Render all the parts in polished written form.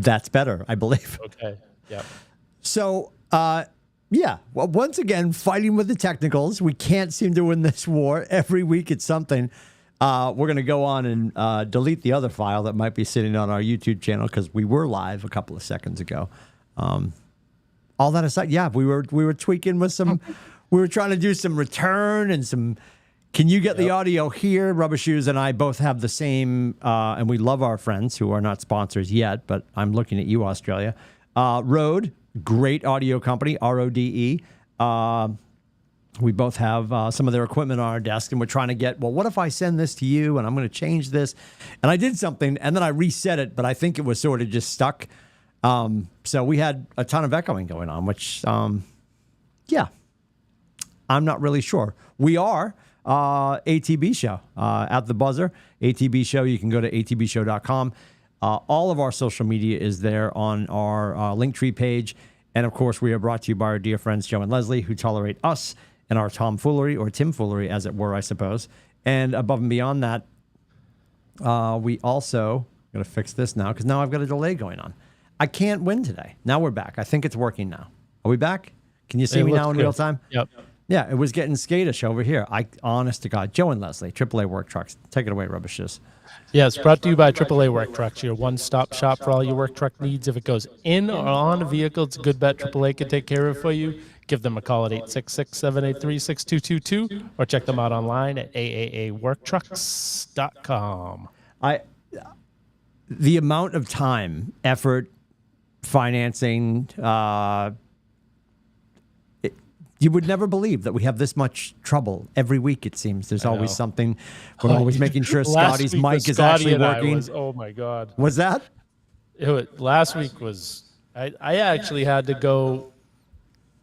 That's better, I believe. Okay. Yep. So, yeah. Well, once again, fighting with the technicals. We can't seem to win this war. Every week it's something. We're going to go on and delete the other file that might be sitting on our YouTube channel because we were live a couple of seconds ago. All that aside, yeah, we were tweaking with some. We were trying to do some return and some. Can you get the audio here? Rubber Shoes and I both have the same, and we love our friends who are not sponsors yet, but I'm looking at you, Australia. Rode, great audio company, RODE. We both have some of their equipment on our desk, and we're trying to get, well, what if I send this to you, and I'm going to change this? And I did something, and then I reset it, but I think it was sort of just stuck. So we had a ton of echoing going on, which, yeah, I'm not really sure. We are ATB Show at the buzzer. ATB Show, you can go to atbshow.com. All of our social media is there on our Linktree page. And, of course, we are brought to you by our dear friends Joe and Leslie, who tolerate us and our tomfoolery, or Timfoolery, as it were, I suppose. And above and beyond that, we also got to fix this now because now I've got a delay going on. I can't win today. Now we're back. I think it's working now. Are we back? Can you see me now in real time? Yep. Yeah, it was getting skatish over here. Honest to God. Joe and Leslie, AAA Work Trucks. Take it away, Rubbishes. Yeah, it's brought to you by AAA Work Trucks, your one-stop shop for all your work truck needs. If it goes in or on a vehicle, it's a good bet AAA can take care of it for you. Give them a call at 866-783-6222 or check them out online at aaaworktrucks.com. The amount of time, effort, financing, you would never believe that we have this much trouble every week. It seems there's always something. We're always making sure Scotty's mic is actually working. Oh my God! Was that? Last week was. I actually had to go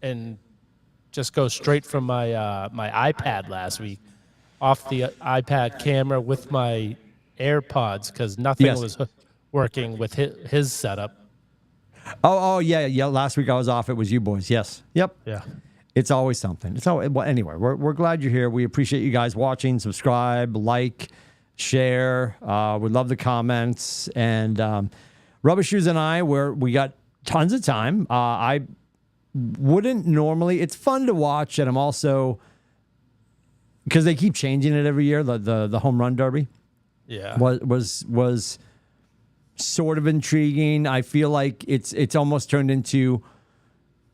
and just go straight from my my iPad last week off the iPad camera with my AirPods because nothing was working with his setup. Oh yeah. Last week I was off. It was you boys. Yes. Yep. Yeah. It's always something. Well, anyway, we're glad you're here. We appreciate you guys watching. Subscribe, like, share. We love the comments. And Rubber Shoes and I, we got tons of time. I wouldn't normally. It's fun to watch, and I'm also because they keep changing it every year. The home run derby, was sort of intriguing. I feel like it's almost turned into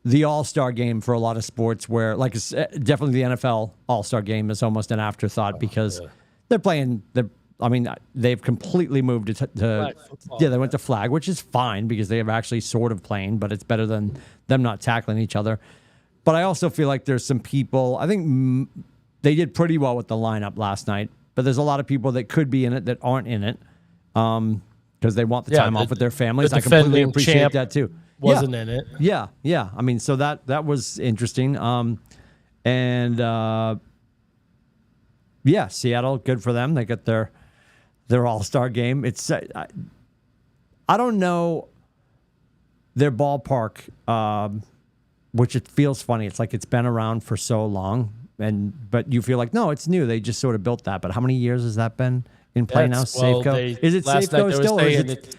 the All-Star game for a lot of sports where, like, it's definitely the NFL All-Star game is almost an afterthought because they're playing, they've completely moved to they went to flag, which is fine because they are actually sort of playing, but it's better than them not tackling each other. But I also feel like there's some people, I think they did pretty well with the lineup last night, but there's a lot of people that could be in it that aren't in it because they want the time off with their families. I completely appreciate that too. Wasn't in it. Yeah. I mean, so that was interesting. Seattle, good for them. They got their All-Star game. It's I don't know their ballpark, which it feels funny. It's like it's been around for so long, but you feel like no, it's new. They just sort of built that. But how many years has that been in play now? Safeco? Is it Safeco still? Or is it?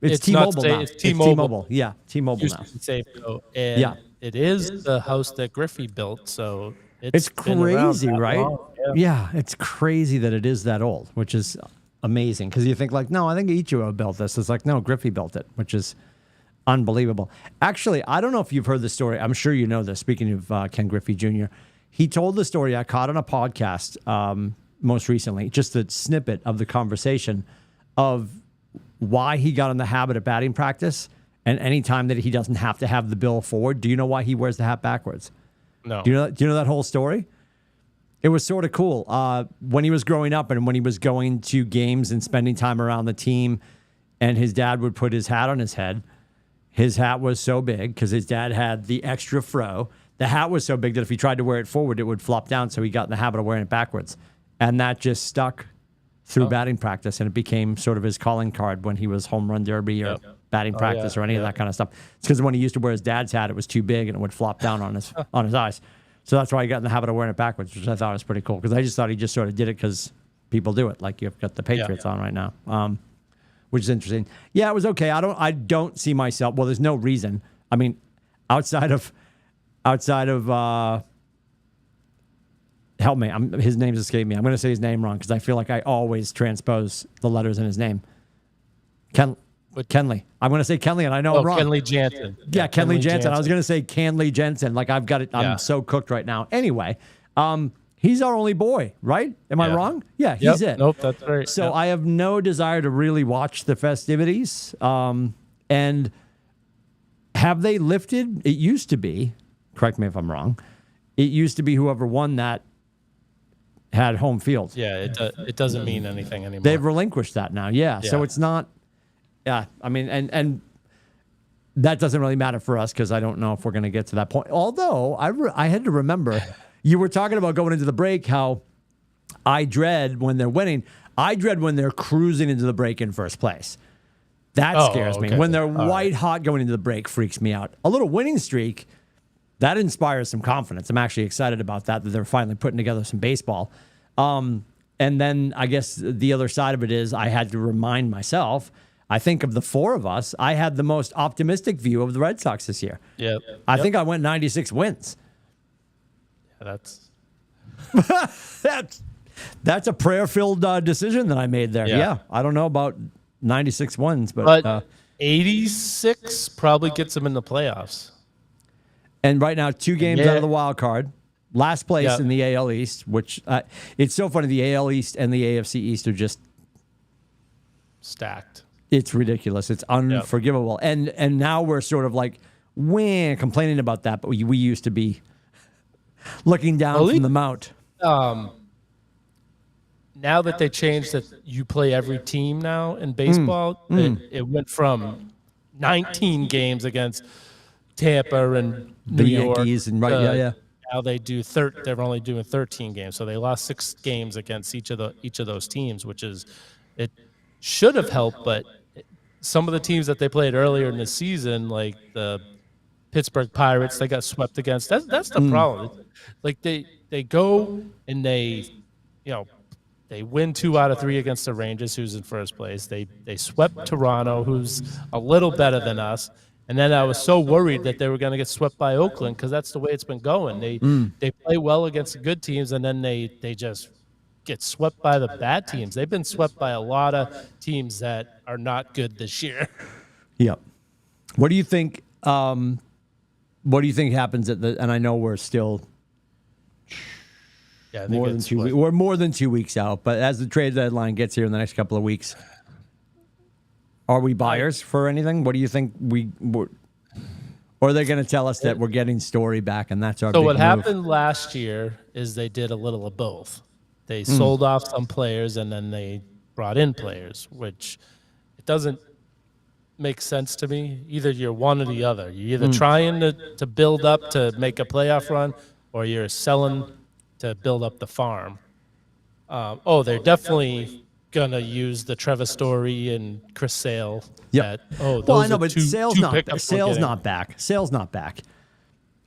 It's T-Mobile now. It's T-Mobile. Yeah, T-Mobile now. Safeco. And it is the house that Griffey built, so it's crazy, right? Yeah, it's crazy that it is that old, which is amazing because you think like, no, I think Ichiro built this. It's like, no, Griffey built it, which is unbelievable. Actually, I don't know if you've heard the story. I'm sure you know this. Speaking of Ken Griffey Jr., he told the story. I caught on a podcast most recently, just a snippet of the conversation of why he got in the habit of batting practice and any time that he doesn't have to have the bill forward. Do you know why he wears the hat backwards? No. Do you know that whole story? It was sort of cool. When he was growing up and when he was going to games and spending time around the team and his dad would put his hat on his head, his hat was so big because his dad had the extra fro. The hat was so big that if he tried to wear it forward, it would flop down. So he got in the habit of wearing it backwards. And that just stuck through batting practice, and it became sort of his calling card when he was home run derby or batting practice or any of that kind of stuff. It's because when he used to wear his dad's hat, it was too big and it would flop down on his eyes. So that's why he got in the habit of wearing it backwards, which I thought was pretty cool because I just thought he just sort of did it because people do it, like you've got the Patriots on right now. which is interesting. Yeah, it was okay. I don't see myself. Well, there's no reason. I mean, outside of help me. His name's escaped me. I'm going to say his name wrong because I feel like I always transpose the letters in his name. Kenley. I'm going to say Kenley, and I know I'm wrong. Kenley Jansen. Yeah, Kenley Jansen. I was going to say Kenley Jensen. Like I've got it. I'm so cooked right now. Anyway, he's our only boy, right? Am I wrong? Yeah, he's it. Nope, that's right. So I have no desire to really watch the festivities. And have they lifted? It used to be, correct me if I'm wrong, it used to be whoever won that had home field. Yeah, it doesn't mean anything anymore. They've relinquished that now. Yeah. So it's not, I mean, and that doesn't really matter for us because I don't know if we're going to get to that point. Although I had to remember, you were talking about going into the break, how I dread when they're winning. I dread when they're cruising into the break in first place. That scares me. When they're white hot going into the break freaks me out. A little winning streak, that inspires some confidence. I'm actually excited about that they're finally putting together some baseball. And then I guess the other side of it is I had to remind myself, I think of the four of us, I had the most optimistic view of the Red Sox this year. Yep. I think I went 96 wins. Yeah, that's a prayer-filled decision that I made there. Yeah. I don't know about 96 wins, but 86 probably gets them in the playoffs. And right now, 2 games out of the wild card. Last place in the AL East, which it's so funny. The AL East and the AFC East are just stacked. It's ridiculous. It's unforgivable. And now we're sort of like, complaining about that, but we used to be looking down from the mount. Now that they changed that you play every team now in baseball, it went from 19 games against Tampa and New York. Yankees and Now they do they're only doing 13 games, so they lost 6 games against each of those teams, which is it should have helped, but some of the teams that they played earlier in the season, like the Pittsburgh Pirates, they got swept against. That's the problem. Like they go and they win 2 out of 3 against the Rangers, who's in first place. They swept Toronto, who's a little better than us. And then I was so worried that they were going to get swept by Oakland because that's the way it's been going. They play well against the good teams, and then they just get swept by the bad teams. They've been swept by a lot of teams that are not good this year. Yep. What do you think? What do you think happens at the? And I know we're still more than 2 weeks. We're more than 2 weeks out, but as the trade deadline gets here in the next couple of weeks. Are we buyers for anything? What do you think or are they going to tell us that we're getting Story back and that's our big move? Happened last year is they did a little of both. They sold off some players and then they brought in players, which it doesn't make sense to me. Either you're one or the other. You're either trying to build up to make a playoff run or you're selling to build up the farm. They're definitely gonna use the Trevor Story and Chris Sale. Yep. I know, but Sale's not back. Sale's not back.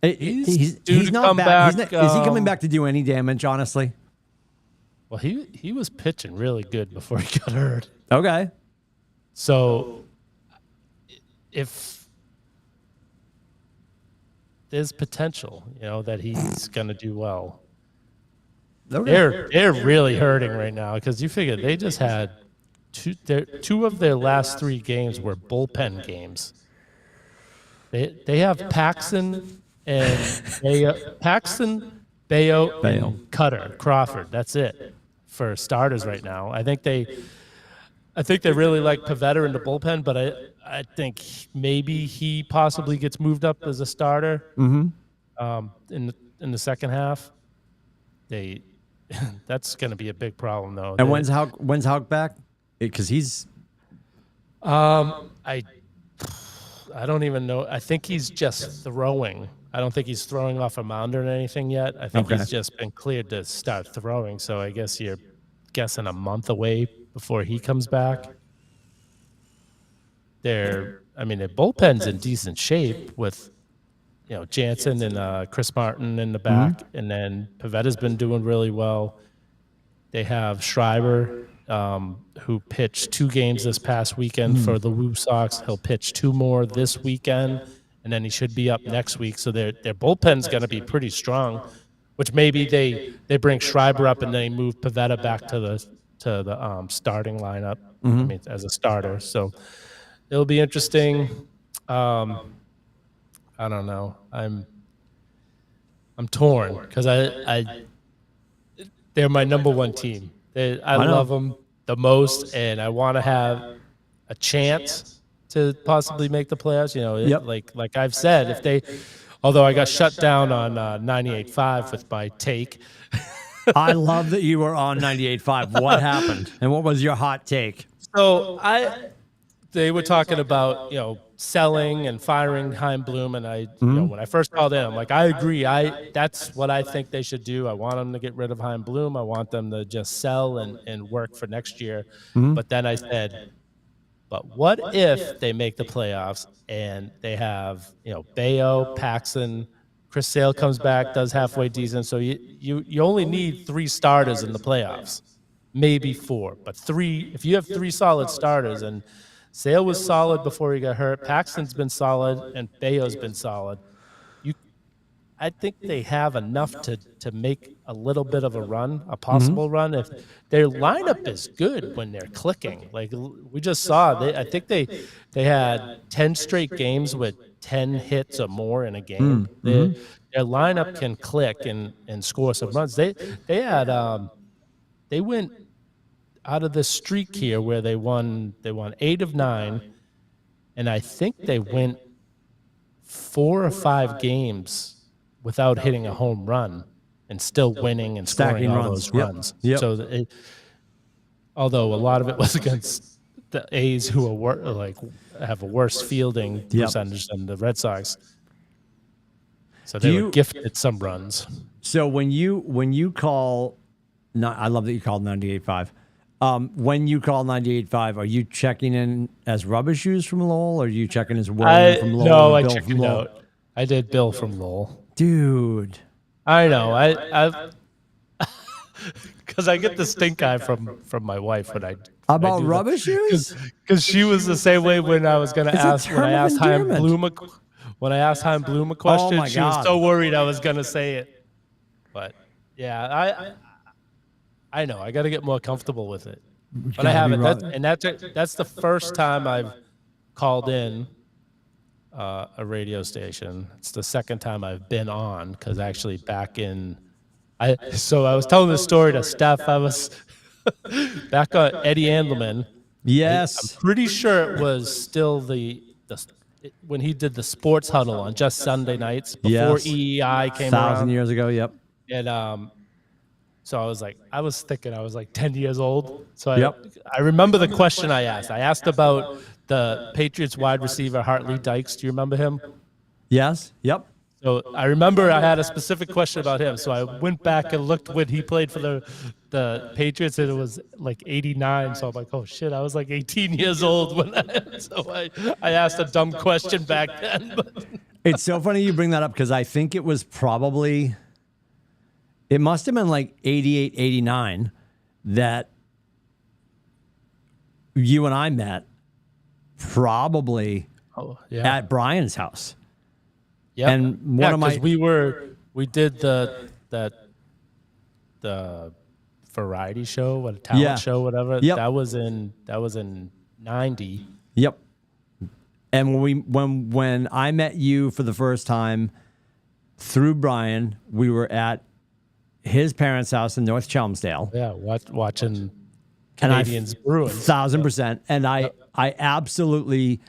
He's not back. Is he coming back to do any damage? Honestly. Well, he was pitching really good before he got hurt. Okay. So if there's potential, that he's gonna do well. Okay. They're really hurting right now because you figure they just had two of their last 3 games were bullpen games. They have Paxton and Bayo, and Crawford. That's it for starters right now. I think they really like Pivetta in the bullpen, but I think maybe he possibly gets moved up as a starter in the second half. That's going to be a big problem, though. And when's Houck back? Because he's. I don't even know. I think he's just throwing. I don't think he's throwing off a mound or anything yet. I think he's just been cleared to start throwing. So I guess you're guessing a month away before he comes back. Their bullpen's in decent shape with. Jansen and Chris Martin in the back, and then Pavetta's been doing really well. They have Schreiber who pitched 2 games this past weekend for the Woo Sox. He'll pitch 2 more this weekend, and then he should be up next week. So their bullpen's going to be pretty strong, which maybe they bring Schreiber up and they move Pivetta back to the starting lineup. I mean, as a starter. So it'll be interesting. I don't know. I'm torn because they're my number 1 team. I love them the most, and I want to have a chance to possibly make the playoffs. You know, like I've said, if they, although I got shut down on 98.5 with my take. I love that you were on 98.5. What happened, and what was your hot take? So they were talking about, you know, selling and firing Chaim Bloom, and you know, when I first called in, I'm like, I agree. That's what I think they should do. I want them to get rid of Chaim Bloom. I want them to just sell and work for next year. But then I said, but what if they make the playoffs and they have, you know, Bayo, Paxton, Chris Sale comes back, does halfway decent. So you only need 3 starters in the playoffs, maybe 4, but 3. If you have 3 solid starters, and Sale was solid before he got hurt, Paxton's been solid, and Bayo's been solid. I think they have enough to make a little bit of a run, a possible run. If their lineup is good when they're clicking, like we just saw, I think they had 10 straight games with 10 hits or more in a game. Their lineup can click and score some runs. They went out of this streak here where they won 8 of 9, and I think they went 4 or 5 games without hitting a home run and still winning and scoring all those runs. Yep. So although a lot of it was against the A's, who are have a worse fielding percentage than the Red Sox. So they were gifted some runs. So when you call, I love that you called 98.5. When you call 98.5, are you checking in as Rubber Shoes from Lowell, or are you checking as William from Lowell? No, I Bill checked from it Lowell? out. I did Bill from Lowell. Dude. I know. I've because I get the stink eye from my wife when I About do Rubber Shoes? Because she was the same way when I was going to ask when I asked Chaim Bloom a question. my She God. was so worried I was going to say it. But yeah, I know. I got to get more comfortable with it. But I haven't. That's the first time I've called in a radio station. It's the second time I've been on, because actually back in I was telling this story to Steph. I was back on Eddie Andelman. Yes. I'm pretty sure it was still when he did the sports huddle on just Sunday nights before EEI came around. 1,000 years ago, yep. And so I was thinking I was like 10 years old. So I remember the question I asked. I asked about the Patriots wide receiver, Hartley Dykes. Do you remember him? Yes, yep. So I remember I had a specific question about him. So I went back and looked when he played for the Patriots, and it was like 89. So I'm like, oh shit, I was like 18 years old when I asked a dumb question back then. But. It's so funny you bring that up, because I think it was probably, it must have been like 88, 89 that you and I met, probably at Brian's house. Yeah, and one of my we did the variety show, a talent show, whatever. Yep. That was in 90. Yep. And when I met you for the first time through Brian, we were at his parents' house in North Chelmsdale. Yeah, watching Canadians Bruins. 1,000%. And I absolutely,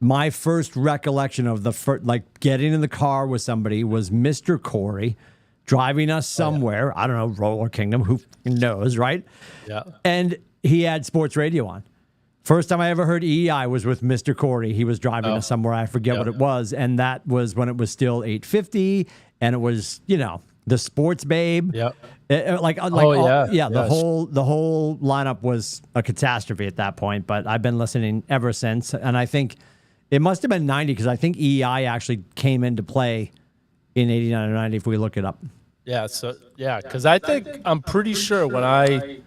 my first recollection of getting in the car with somebody was Mr. Corey driving us somewhere. I don't know, Roller Kingdom, who knows, right? Yeah. And he had sports radio on. First time I ever heard EEI was with Mr. Corey. He was driving us somewhere. I forget what it was. And that was when it was still 850. And it was, the Sports Babe. Yep. The whole lineup was a catastrophe at that point, but I've been listening ever since. And I think it must have been 90, because I think EEI actually came into play in 89 or 90 if we look it up. Yeah, because I'm pretty sure when I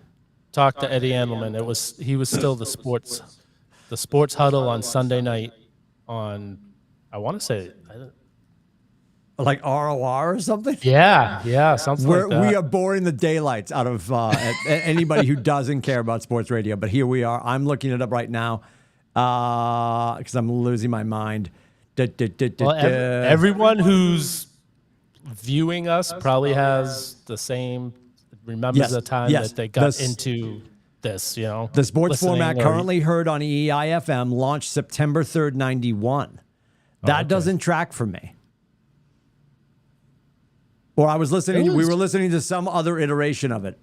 talked to Eddie Andelman, he was still the sports huddle on Sunday night on, I want to say, Like ROR or something? yeah, something like that. We are boring the daylights out of anybody who doesn't care about sports radio. But here we are. I'm looking it up right now because I'm losing my mind. Well, everyone who's viewing us probably has the same, remembers the time that they got into this, The sports format currently heard on EEI-FM launched September 3rd, 91. That doesn't track for me. Or I was listening. We were listening to some other iteration of it.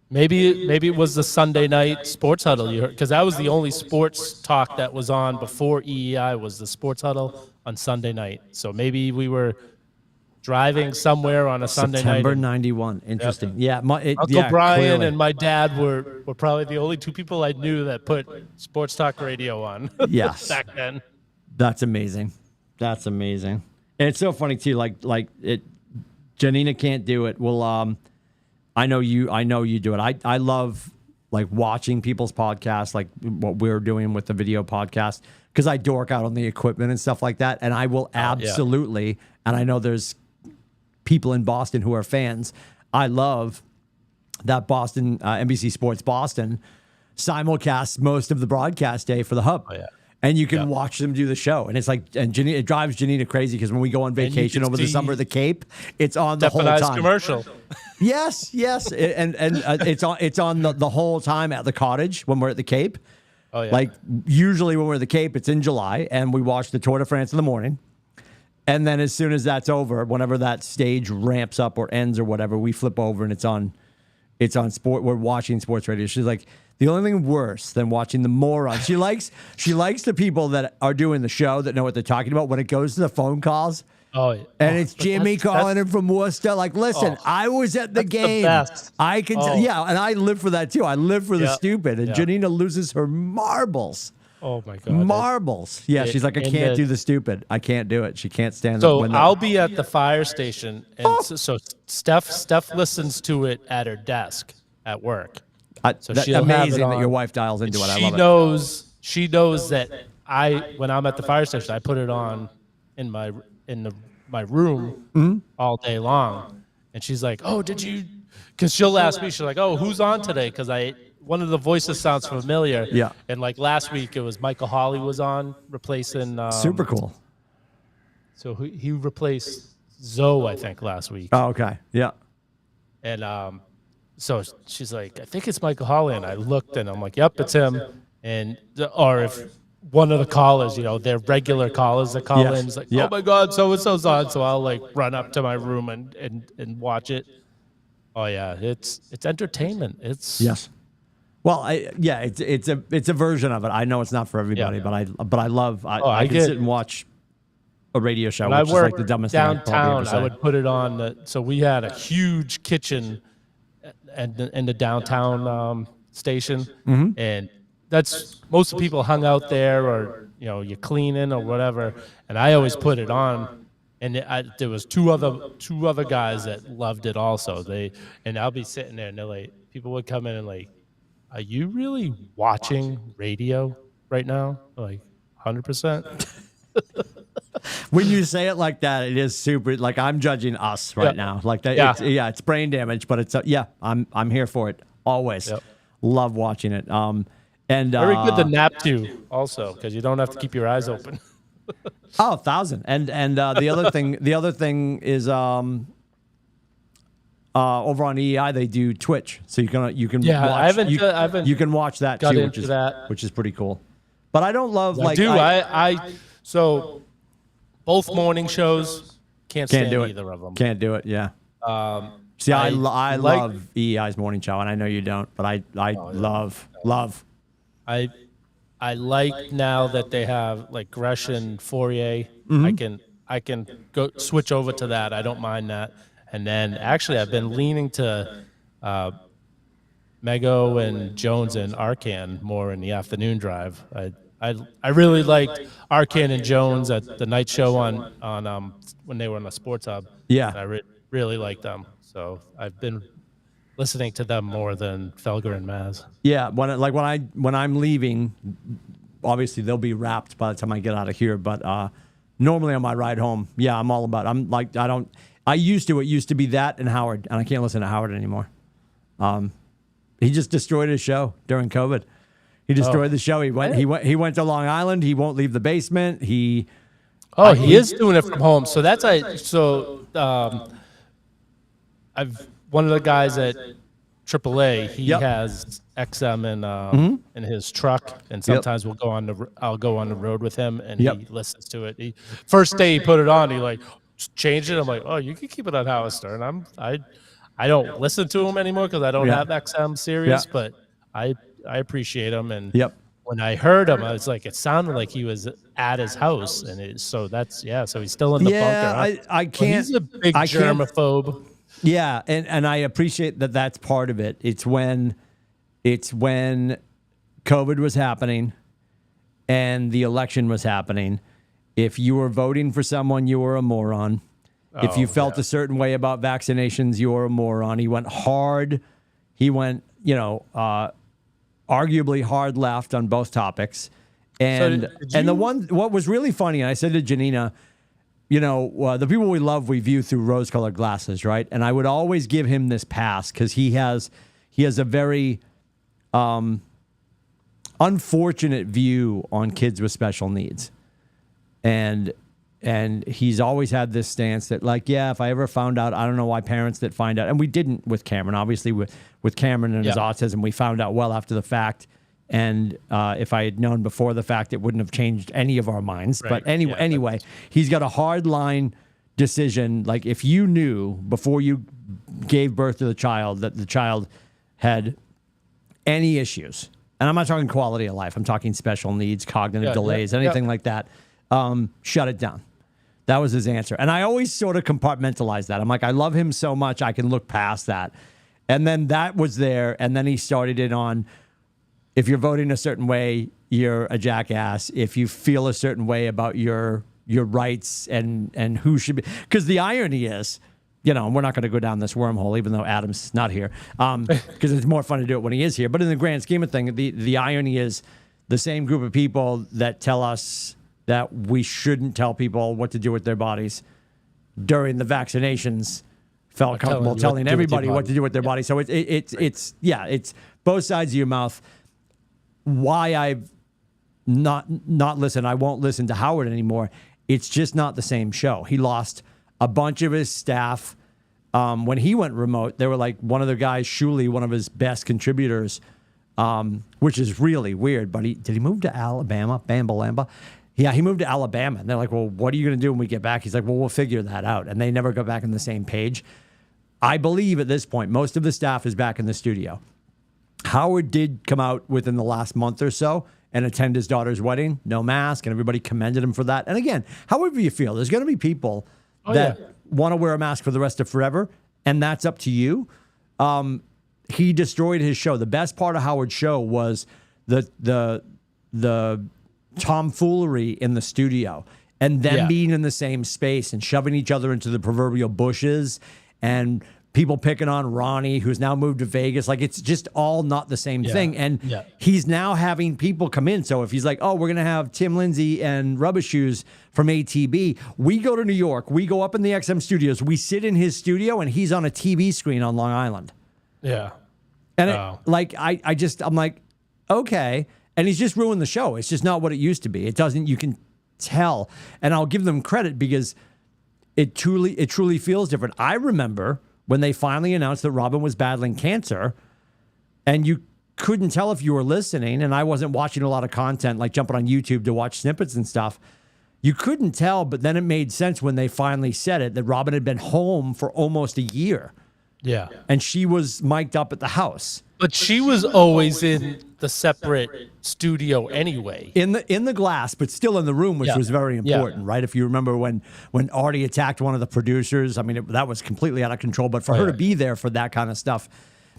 Maybe it was the Sunday night sports huddle you heard, because that was the only sports talk that was on before EEI was the sports huddle on Sunday night. So maybe we were driving somewhere on a Sunday night. September 91. Interesting. Yep. Yeah. Uncle Brian clearly. and my dad were probably the only two people I knew that put sports talk radio on. Yes. Back then. That's amazing. That's amazing. And it's so funny too. Like it. Janina can't do it. Well, I know you do it. I love like watching people's podcasts, like what we're doing with the video podcast, because I dork out on the equipment and stuff like that. And I will absolutely, and I know there's people in Boston who are fans. I love that Boston, NBC Sports Boston simulcasts most of the broadcast day for the Hub. Oh, yeah. And you can watch them do the show. And it's like, and it drives Janina crazy because when we go on vacation over the summer at the Cape, it's on the whole time. Commercial. Yes. And it's on the whole time at the cottage when we're at the Cape. Oh, yeah. Like usually when we're at the Cape, it's in July and we watch the Tour de France in the morning. And then as soon as that's over, whenever that stage ramps up or ends or whatever, we flip over and it's on sport. We're watching sports radio. She's like, the only thing worse than watching the morons. She likes the people that are doing the show that know what they're talking about when it goes to the phone calls. Oh, yeah. And it's Jimmy calling him from Worcester. Like, listen, I was at the game. I can, and I live for that too. I live for the stupid. And Janina loses her marbles. Oh my God. Marbles. She's like, I can't do the stupid. I can't do it. She can't stand So I'll be at the fire station, and so Steph listens to it at her desk at work. So she'll amazing have it that your on. wife dials into it. I love it. She knows that when I'm at the fire station, I put it on in my room all day long, and she's like, "Oh, did you?" Because she'll ask me, she's like, "Oh, who's on today?" Because one of the voices sounds familiar. Yeah. And like last week, it was Michael Hawley was on replacing. Super cool. So he replaced Zoe, I think, last week. Oh, okay. Yeah. And so she's like, I think it's Michael Hawley. And I looked and I'm like, yep, it's him. Or if one of the callers, they're regular callers that call in, it's like, oh my God, so-and-so's on. So I'll like run up to my room and watch it. Oh yeah, it's entertainment. Yes. Well, it's a version of it. I know it's not for everybody, but I love. I can sit and watch a radio show, which is like the dumbest thing I've probably ever downtown. I would put it on. So we had a huge kitchen in the downtown station, and that's most of the people hung out there, or you're cleaning or whatever. And I always put it on, and there was two other guys that loved it also. And I'll be sitting there, and they're like, people would come in and like, are you really watching radio right now? Like 100%. When you say it like that, it is super. Like I'm judging us right now. Like that. It's brain damage, but it's I'm here for it always. Yep. Love watching it. And very good to nap to also, because you don't have to keep your eyes open. 1,000. And the other thing is over on EEI they do Twitch, so you can watch. I haven't you can watch that too, which is pretty cool. But I don't love so both morning shows can't stand do it. Either of them. Can't do it. Yeah. See, I love EEI's morning show, and I know you don't, but I love. I like now that they have like Gresham, Fourier. I can go switch over to that. I don't mind that. And then actually, I've been leaning to Mego and Jones and Arcan more in the afternoon drive. I really liked Arcan and Jones at the night show on when they were on the Sports Hub. Yeah, I really liked them. So I've been listening to them more than Felger and Maz. Yeah, when I'm leaving, obviously they'll be wrapped by the time I get out of here. But normally on my ride home, yeah, I'm all about. It used to be that and Howard, and I can't listen to Howard anymore. He just destroyed his show during COVID. He destroyed the show. He went to Long Island. He won't leave the basement. He is doing it from home. So I've one of the guys at AAA. He has XM in his truck, and sometimes I'll go on the road with him, and he listens to it. First day he put it on, he like changed it. I'm like, oh, you can keep it on Howard Stern. I don't listen to him anymore because I don't have XM Sirius, but I appreciate him. And when I heard him, I was like, it sounded like he was at his house, and so he's still in the bunker. I can't. He's a big germaphobe. Yeah, and I appreciate that. That's part of it. It's when COVID was happening and the election was happening. If you were voting for someone, you were a moron. If you felt a certain way about vaccinations, you were a moron. He went hard. He went, arguably hard left on both topics. And what was really funny, and I said to Janina, the people we love, we view through rose-colored glasses, right? And I would always give him this pass because he has a very unfortunate view on kids with special needs. And he's always had this stance that, like, if I ever found out, I don't know why parents that find out, and we didn't with Cameron, obviously with Cameron and his autism, we found out well after the fact. And if I had known before the fact, it wouldn't have changed any of our minds. Right. But anyway, he's got a hard line decision. Like, if you knew before you gave birth to the child that the child had any issues, and I'm not talking quality of life, I'm talking special needs, cognitive delays, anything like that, shut it down. That was his answer. And I always sort of compartmentalize that. I'm like, I love him so much, I can look past that. And then that was there, and then he started it on, if you're voting a certain way, you're a jackass. If you feel a certain way about your rights and who should be, because the irony is, we're not going to go down this wormhole, even though Adam's not here, because it's more fun to do it when he is here. But in the grand scheme of things, the irony is the same group of people that tell us that we shouldn't tell people what to do with their bodies during the vaccinations felt comfortable telling everybody what to do with their body. So it's both sides of your mouth. Why I've not listened, I won't listen to Howard anymore. It's just not the same show. He lost a bunch of his staff. When he went remote, they were like, one of the guys, Shuley, one of his best contributors, which is really weird, but did he move to Alabama? Bambalamba? Yeah, he moved to Alabama. And they're like, well, what are you going to do when we get back? He's like, well, we'll figure that out. And they never got back on the same page. I believe at this point, most of the staff is back in the studio. Howard did come out within the last month or so and attend his daughter's wedding, no mask, and everybody commended him for that. And again, however you feel, there's going to be people that want to wear a mask for the rest of forever, and that's up to you. He destroyed his show. The best part of Howard's show was the tomfoolery in the studio and them being in the same space and shoving each other into the proverbial bushes and people picking on Ronnie, who's now moved to Vegas. Like, it's just all not the same thing. And he's now having people come in. So if he's like, oh, we're going to have Tim Lindsay and Rubber Shoes from ATB, we go to New York, we go up in the XM studios, we sit in his studio, and he's on a TV screen on Long Island. Yeah. And I'm like, okay. And he's just ruined the show. It's just not what it used to be. It doesn't, you can tell. And I'll give them credit because it truly feels different. I remember when they finally announced that Robin was battling cancer, and you couldn't tell if you were listening, and I wasn't watching a lot of content, like jumping on YouTube to watch snippets and stuff. You couldn't tell, but then it made sense when they finally said it, that Robin had been home for almost a year. Yeah. And she was mic'd up at the house. But she was always in the separate studio anyway. In the glass, but still in the room, which was very important, right? If you remember when Artie attacked one of the producers, I mean, that was completely out of control. But for her to be there for that kind of stuff,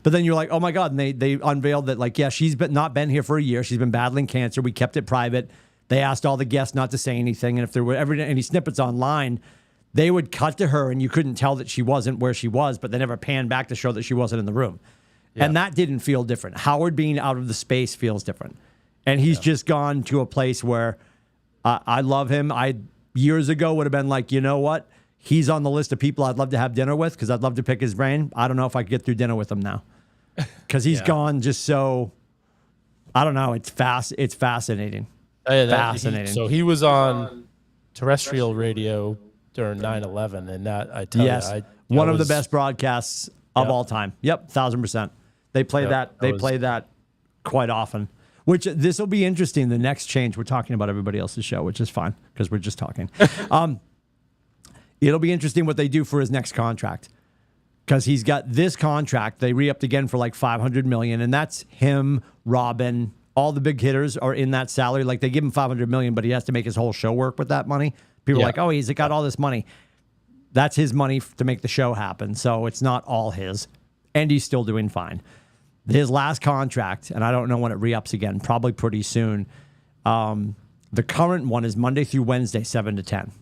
but then you're like, oh my God, and they unveiled that, like, she's not been here for a year. She's been battling cancer. We kept it private. They asked all the guests not to say anything, and if there were ever any snippets online, they would cut to her and you couldn't tell that she wasn't where she was, but they never panned back to show that she wasn't in the room. Yeah. And that didn't feel different. Howard being out of the space feels different. And he's just gone to a place where I love him. I years ago would have been like, you know what? He's on the list of people I'd love to have dinner with because I'd love to pick his brain. I don't know if I could get through dinner with him now because he's gone just so, I don't know. It's fascinating. Fascinating. So he was on terrestrial radio during 9/11, and that I tell you, one of the best broadcasts of all time. Yep, 1,000%. They play that. They play that quite often. Which this will be interesting. The next change, we're talking about everybody else's show, which is fine because we're just talking. It'll be interesting what they do for his next contract because he's got this contract. They re-upped again for like $500 million, and that's him, Robin. All the big hitters are in that salary. Like they give him $500 million, but he has to make his whole show work with that money. People are like, oh, he's got all this money. That's his money to make the show happen. So it's not all his, and he's still doing fine. His last contract, and I don't know when it re-ups again, probably pretty soon. The current one is Monday through Wednesday, 7 to 10.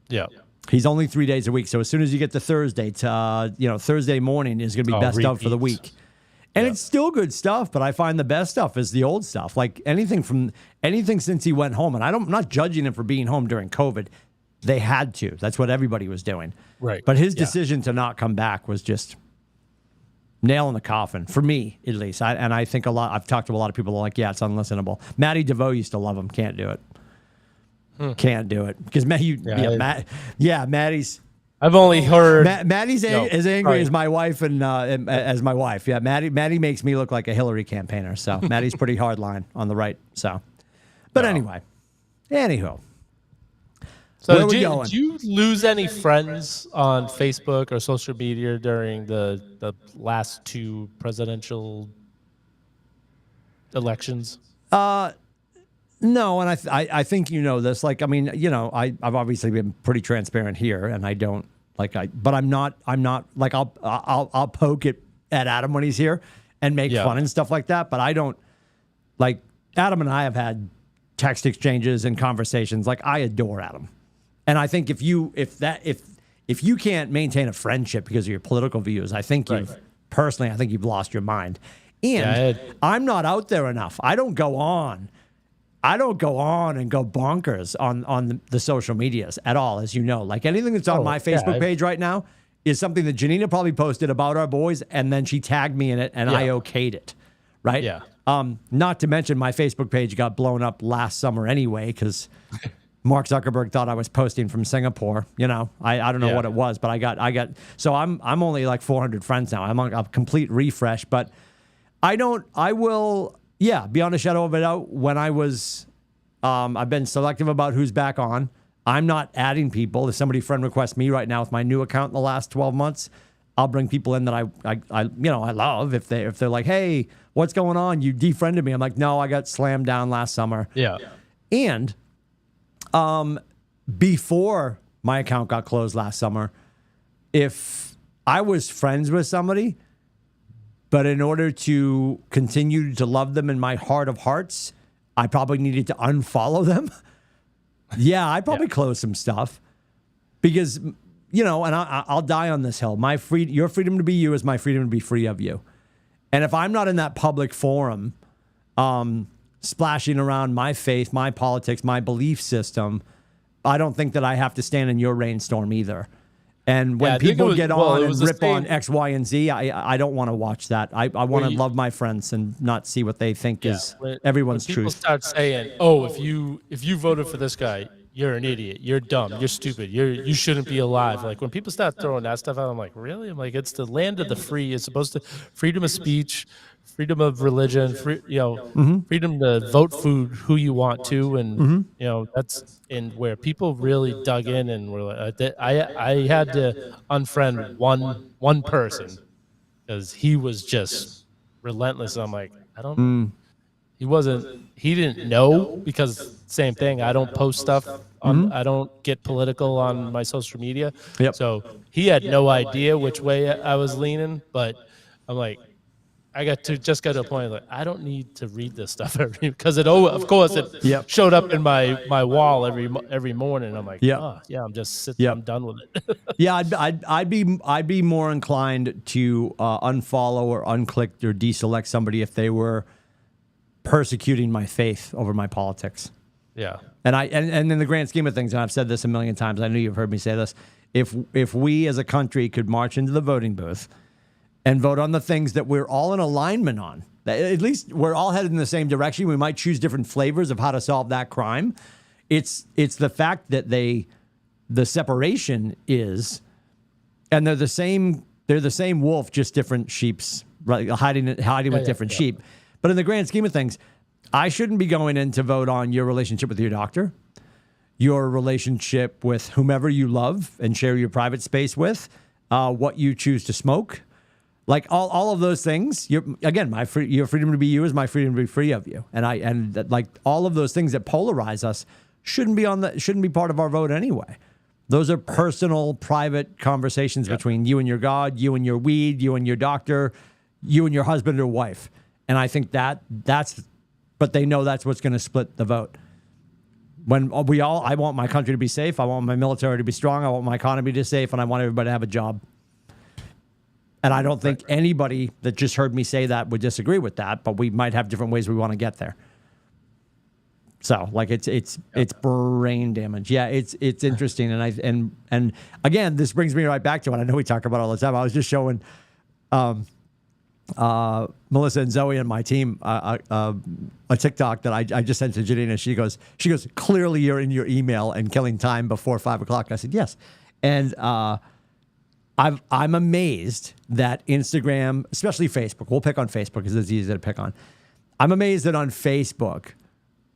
Yeah. He's only 3 days a week. So as soon as you get to Thursday, Thursday morning is going to be best of for the week. And it's still good stuff, but I find the best stuff is the old stuff. Like anything since he went home. And I'm not judging him for being home during COVID. They had to. That's what everybody was doing. Right. But his decision to not come back was just nail in the coffin for me, at least. I think I've talked to a lot of people who are like, yeah, it's unlistenable. Matty DeVoe used to love him. Can't do it. Can't do it because Maddie's. I've only heard Maddie's as angry as my wife and as my wife. Yeah, Maddie makes me look like a Hillary campaigner. So Maddie's pretty hard line on the right. So, but anyway, anywho. So did you lose any friends on Facebook or social media during the last two presidential elections? No, and I think you know this. Like, I mean, I've obviously been pretty transparent here, and I don't but I'm not like I'll poke at Adam when he's here and make fun and stuff like that. But I don't like Adam and I have had text exchanges and conversations. Like I adore Adam, and I think if you can't maintain a friendship because of your political views, I think personally, I think you've lost your mind. And I'm not out there enough. I don't go on and go bonkers on the social medias at all, as you know. Like anything that's on my Facebook page right now is something that Janina probably posted about our boys, and then she tagged me in it, and I okayed it, right? Yeah. Not to mention my Facebook page got blown up last summer anyway because Mark Zuckerberg thought I was posting from Singapore. I don't know what it was, but I got. So I'm only like 400 friends now. I'm on a complete refresh, but I will. Yeah, beyond a shadow of a doubt, when I was, I've been selective about who's back on. I'm not adding people. If somebody friend requests me right now with my new account in the last 12 months, I'll bring people in that I love. If they're like, hey, what's going on? You defriended me. I'm like, no, I got slammed down last summer. Yeah. And before my account got closed last summer, if I was friends with somebody, but in order to continue to love them in my heart of hearts, I probably needed to unfollow them. Yeah, I probably close some stuff because, and I'll die on this hill. Your freedom to be you is my freedom to be free of you. And if I'm not in that public forum, splashing around my faith, my politics, my belief system, I don't think that I have to stand in your rainstorm either. And when people get on and rip on X, Y, and Z, I don't want to watch that. I want to love my friends and not see what they think is everyone's truth. People start saying, "Oh, if you voted for this guy, you're an idiot. You're dumb. You're stupid. You shouldn't be alive." Like when people start throwing that stuff out, I'm like, really? I'm like, it's the land of the free. It's supposed to freedom of speech, freedom of religion, freedom to vote for who you want to, and that's where people really dug in and were like, I had to unfriend one person because he was just relentless. I'm like, he didn't know because same thing. I don't post stuff I don't get political on my social media. Yep. So he had no idea which way I was leaning, but I'm like, got to just got to a point like I don't need to read this stuff because of course it Yep. showed up in my wall every morning. I'm like, Yep. oh yeah, I'm just sitting, Yep. I'm done with it. Yeah, I'd be more inclined to unfollow or unclick or deselect somebody if they were persecuting my faith over my politics. Yeah. And in the grand scheme of things, and I've said this a million times, I know you've heard me say this, if we as a country could march into the voting booth and vote on the things that we're all in alignment on, at least we're all headed in the same direction. We might choose different flavors of how to solve that crime. It's the fact that the separation is, and they're the same wolf, just different sheep's, right? Hiding with different sheep. But in the grand scheme of things, I shouldn't be going in to vote on your relationship with your doctor, your relationship with whomever you love and share your private space with, what you choose to smoke, like all of those things. Your freedom to be you is my freedom to be free of you, and like all of those things that polarize us shouldn't be part of our vote anyway. Those are personal, private conversations between you and your God, you and your weed, you and your doctor, you and your husband or wife, and I think that's. But they know that's what's going to split the vote. When I want my country to be safe. I want my military to be strong. I want my economy to be safe, and I want everybody to have a job. And I don't think anybody that just heard me say that would disagree with that, but we might have different ways we want to get there. So, like, it's brain damage. Yeah, it's interesting, and again, this brings me right back to what I know we talk about all the time. I was just showing Melissa and Zoe and my team a TikTok that I just sent to Janina. She goes, clearly you're in your email and killing time before 5 o'clock. I said, yes. And I'm amazed that Instagram, especially Facebook, we'll pick on Facebook because it's easy to pick on. I'm amazed that on Facebook,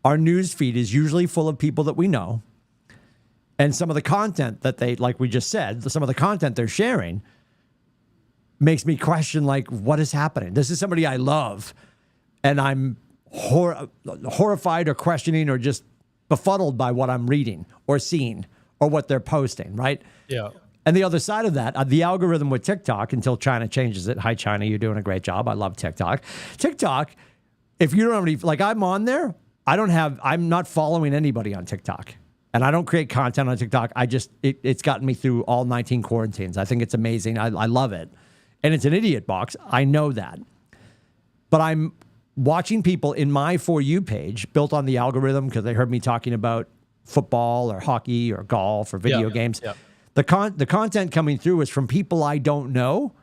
our news feed is usually full of people that we know. And some of the content that they, like we just said, some of the content they're sharing makes me question, like, what is happening? This is somebody I love, and I'm horrified or questioning or just befuddled by what I'm reading or seeing or what they're posting, right? Yeah. And the other side of that, the algorithm with TikTok, until China changes it. Hi, China, you're doing a great job. I love TikTok. TikTok, if you don't have any, like, I'm on there, I'm not following anybody on TikTok. And I don't create content on TikTok. It's gotten me through all 19 quarantines. I think it's amazing. I love it. And it's an idiot box. I know that. But I'm watching people in my For You page built on the algorithm because they heard me talking about football or hockey or golf or video games. Yeah. The content coming through is from people I don't know,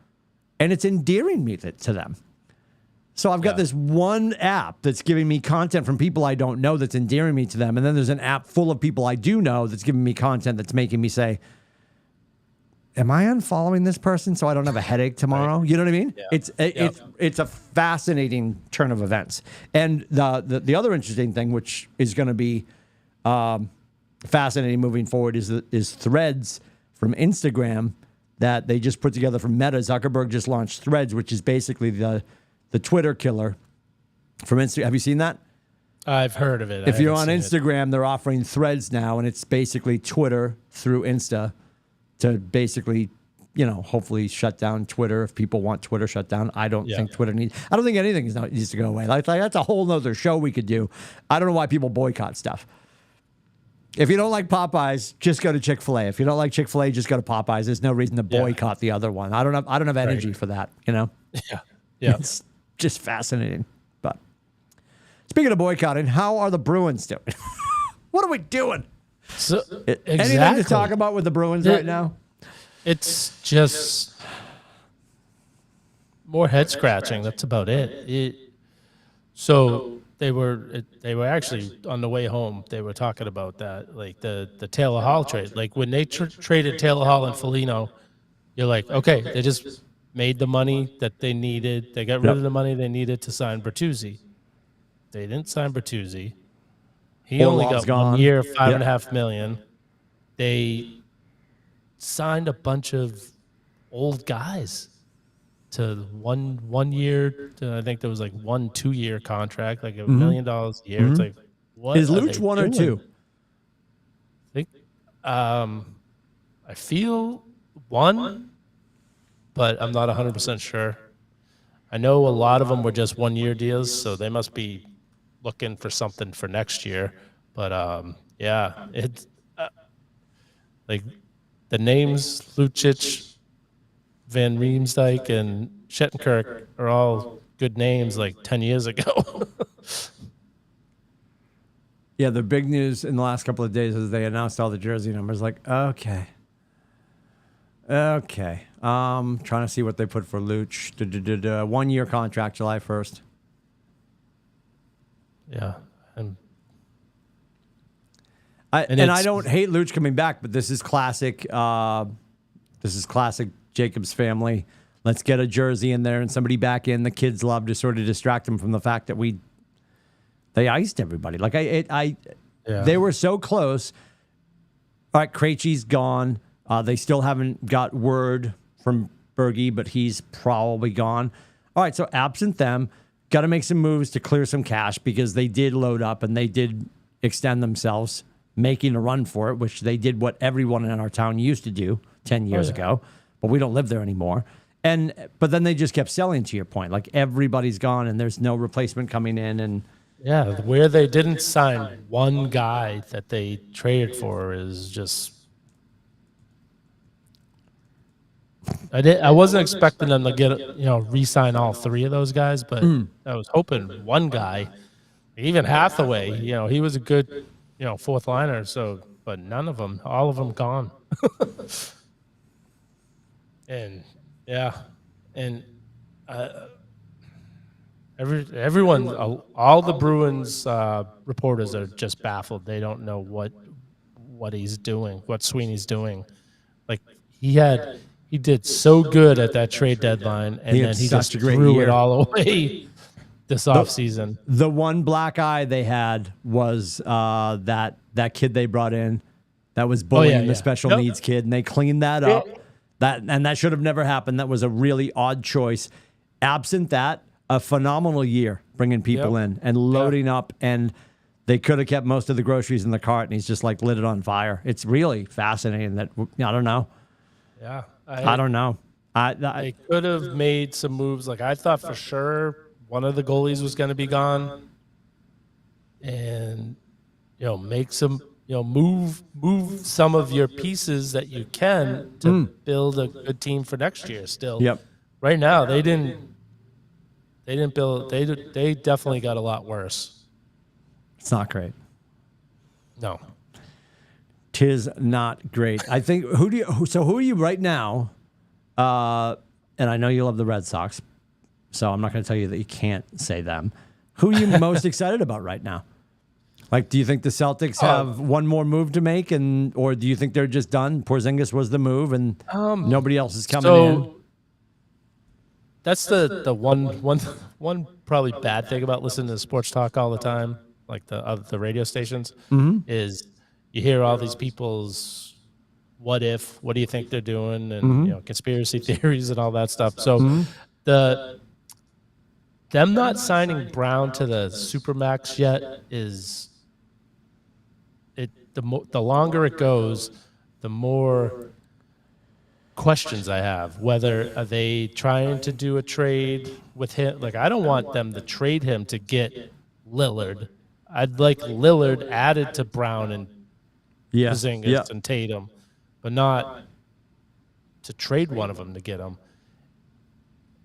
and it's endearing me to them. So I've got this one app that's giving me content from people I don't know that's endearing me to them. And then there's an app full of people I do know that's giving me content that's making me say, am I unfollowing this person so I don't have a headache tomorrow? Right. You know what I mean? Yeah. It's a fascinating turn of events. And the other interesting thing, which is going to be fascinating moving forward, is Threads from Instagram that they just put together from Meta. Zuckerberg just launched Threads, which is basically the Twitter killer from Instagram. Have you seen that? I've heard of it. If you're on Instagram, they're offering Threads now, and it's basically Twitter through Insta to basically, hopefully shut down Twitter if people want Twitter shut down. I don't think Twitter I don't think anything needs to go away. Like that's a whole nother show we could do. I don't know why people boycott stuff. If you don't like Popeyes, just go to Chick-fil-A. If you don't like Chick-fil-A, just go to Popeyes. There's no reason to boycott the other one. I don't have energy for that, Yeah. It's just fascinating. But speaking of boycotting, how are the Bruins doing? What are we doing? So, anything to talk about with the Bruins right now? It's just more head scratching. That's about it. So they were actually on the way home. They were talking about that, like the Taylor Hall trade. Like when they traded Taylor Hall and Foligno, you're like, okay, they just made the money that they needed. They got rid of the money they needed to sign Bertuzzi. They didn't sign Bertuzzi. He only got 1 year, $5.5 million. They signed a bunch of old guys to one year. I think there was like 1 2-year contract, like $1 million a year. It's like, what is Luch one or two? I think I feel one, but I'm not 100% sure. I know a lot of them were just 1-year deals, so they must be looking for something for next year. But yeah, it's like the names Lucic, Van Riemsdyk, and Shettenkirk are all good names like 10 years ago. Yeah, the big news in the last couple of days is they announced all the jersey numbers. Like, okay. Trying to see what they put for Luch. 1-year contract, July 1st. Yeah. And And I don't hate Luch coming back, but this is classic. This is classic Jacobs family. Let's get a jersey in there and somebody back in. The kids love to sort of distract them from the fact that they iced everybody. Like they were so close. All right, Krejci's gone. They still haven't got word from Berge, but he's probably gone. All right, so absent them, got to make some moves to clear some cash because they did load up and they did extend themselves, making a run for it, which they did what everyone in our town used to do 10 years ago, but we don't live there anymore. But then they just kept selling, to your point. Like everybody's gone and there's no replacement coming in. And yeah, where they didn't sign one guy that they traded for is just. I wasn't expecting them to get re-sign all three of those guys, but I was hoping one guy, even Hathaway. He was a good fourth liner. So, but none of them, all of them gone. And yeah, and everyone, all the Bruins reporters are just baffled. They don't know what he's doing, what Sweeney's doing. Like he did so good at that trade deadline, and then he just threw it all away this offseason. The one black eye they had was that kid they brought in that was bullying the special needs kid, and they cleaned that up. That should have never happened. That was a really odd choice. Absent that, a phenomenal year bringing people in and loading up, and they could have kept most of the groceries in the cart, and he's just like lit it on fire. It's really fascinating that, I don't know. Yeah. I don't know. They could have made some moves. Like I thought for sure one of the goalies was going to be gone, and make some move some of your pieces that you can to build a good team for next year. Still, right now they didn't build. They definitely got a lot worse. It's not great. No. Tis not great. I think who are you right now? And I know you love the Red Sox, so I'm not going to tell you that you can't say them. Who are you most excited about right now? Like, do you think the Celtics have one more move to make, or do you think they're just done? Porzingis was the move, and nobody else is coming in. That's the one probably bad thing about listening to sports talk all the time, like the radio stations, is you hear all these people's what do you think they're doing, and conspiracy theories and all that stuff. So them not signing Brown to the Supermax yet is the longer it goes, the more questions I have. Whether are they trying to do a trade with him? Like I don't want them to trade him to get Lillard. I'd like Lillard added to Brown and Porzingis and Tatum, but not to trade one of them to get him.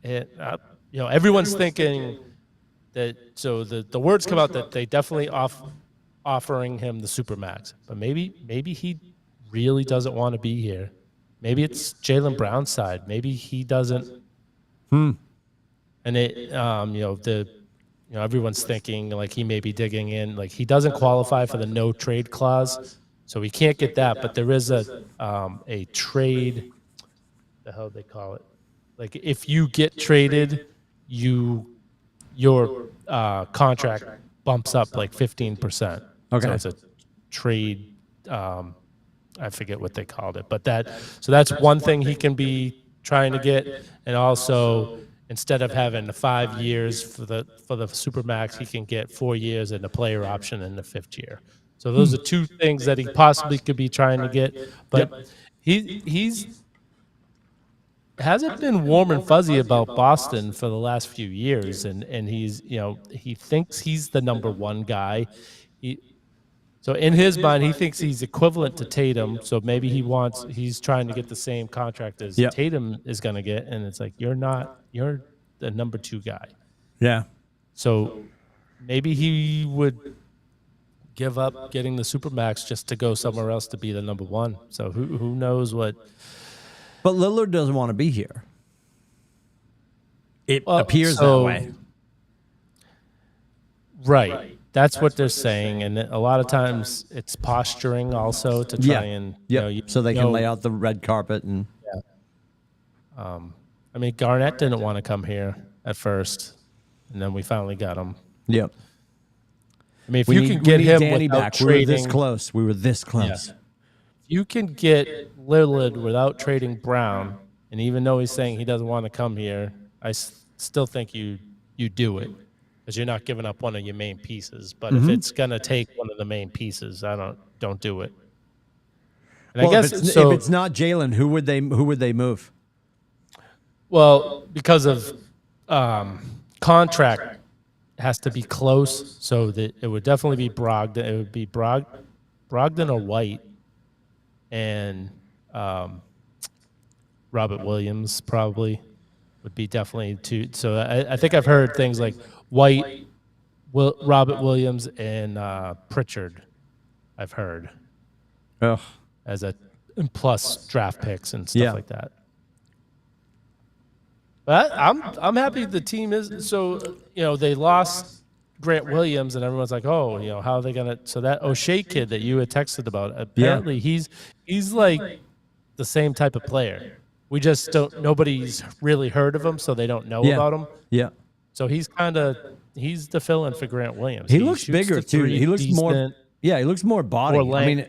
And everyone's thinking that. So the words come out that they definitely offering him the Supermax, but maybe he really doesn't want to be here. Maybe it's Jaylen Brown's side. Maybe he doesn't. And everyone's thinking like he may be digging in, like he doesn't qualify for the no trade clause, so he can't get that. But there is a trade. The hell they call it? Like if you get traded, your contract bumps up like 15%. Okay, so it's a trade. I forget what they called it, but that's one thing he can be trying to get, and also instead of having 5 years for the Supermax, he can get 4 years and a player option in the 5th year. So those are two things that he possibly could be trying to get, but he's hasn't been warm and fuzzy about Boston for the last few years, and he's he thinks he's the number one guy. He, so in his mind, he thinks he's equivalent to Tatum. So maybe he's trying to get the same contract as Yep. Tatum is going to get, and it's like you're not. You're the number two guy. Yeah. So maybe he would give up getting the supermax just to go somewhere else to be the number one. So who knows what? But Lillard doesn't want to be here. It appears that way. Right. That's what they're saying. And a lot of times it's posturing also to try and, so they can lay out the red carpet. And I mean, Garnett didn't want to come here at first, and then we finally got him. Yep. I mean, if you can get him Danny without back, trading, we were this close. Yeah. You can get Lillard without trading Brown, and even though he's saying he doesn't want to come here, I still think you do it because you're not giving up one of your main pieces. But if it's gonna take one of the main pieces, don't do it. And Well, I guess if it's not Jalen, who would they move? Well, because of contract has to be close, so that it would definitely be Brogdon. It would be Brogdon or White, and Robert Williams probably would be definitely two. So I think I've heard things like White, Robert Williams, and Pritchard. I've heard as and plus draft picks and stuff like that. But I'm happy the team is so they lost Grant Williams and everyone's like, oh, how are they gonna? So that O'Shea kid that you had texted about, apparently he's like the same type of player. We just don't. Nobody's really heard of him, so they don't know about him. Yeah. So he's the fill-in for Grant Williams. He looks bigger too. He looks more. Yeah, he looks more body. I mean,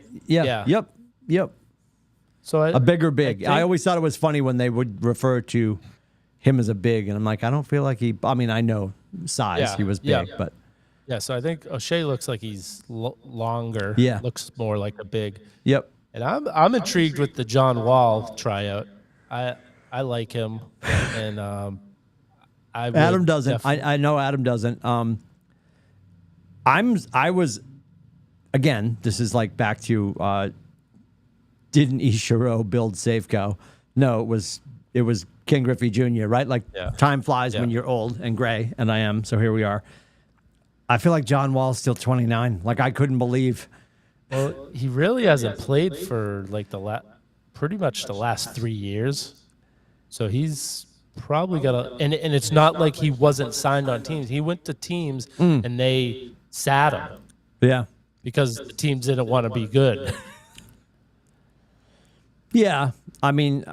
Yep. So a bigger big. I always thought it was funny when they would refer to him as a big, and I'm like, I don't feel like he. I mean, I know size. He was big, but yeah. So I think O'Shea looks like he's longer. Yeah, looks more like a big. Yep. And I'm intrigued with the John Wall tryout. I like him, and Adam doesn't. I know Adam doesn't. I was, again. This is like back to didn't Ishiro build Safeco? No, it was Ken Griffey Jr., right? Like time flies when you're old and gray, and I am. So here we are. I feel like John Wall's still 29. Like I couldn't believe. Well, he really hasn't played for like pretty much the last 3 years. So he's probably got and it's not like he wasn't signed on teams. He went to teams and they sat him. Yeah. Because the teams didn't want to be good. Yeah. I mean,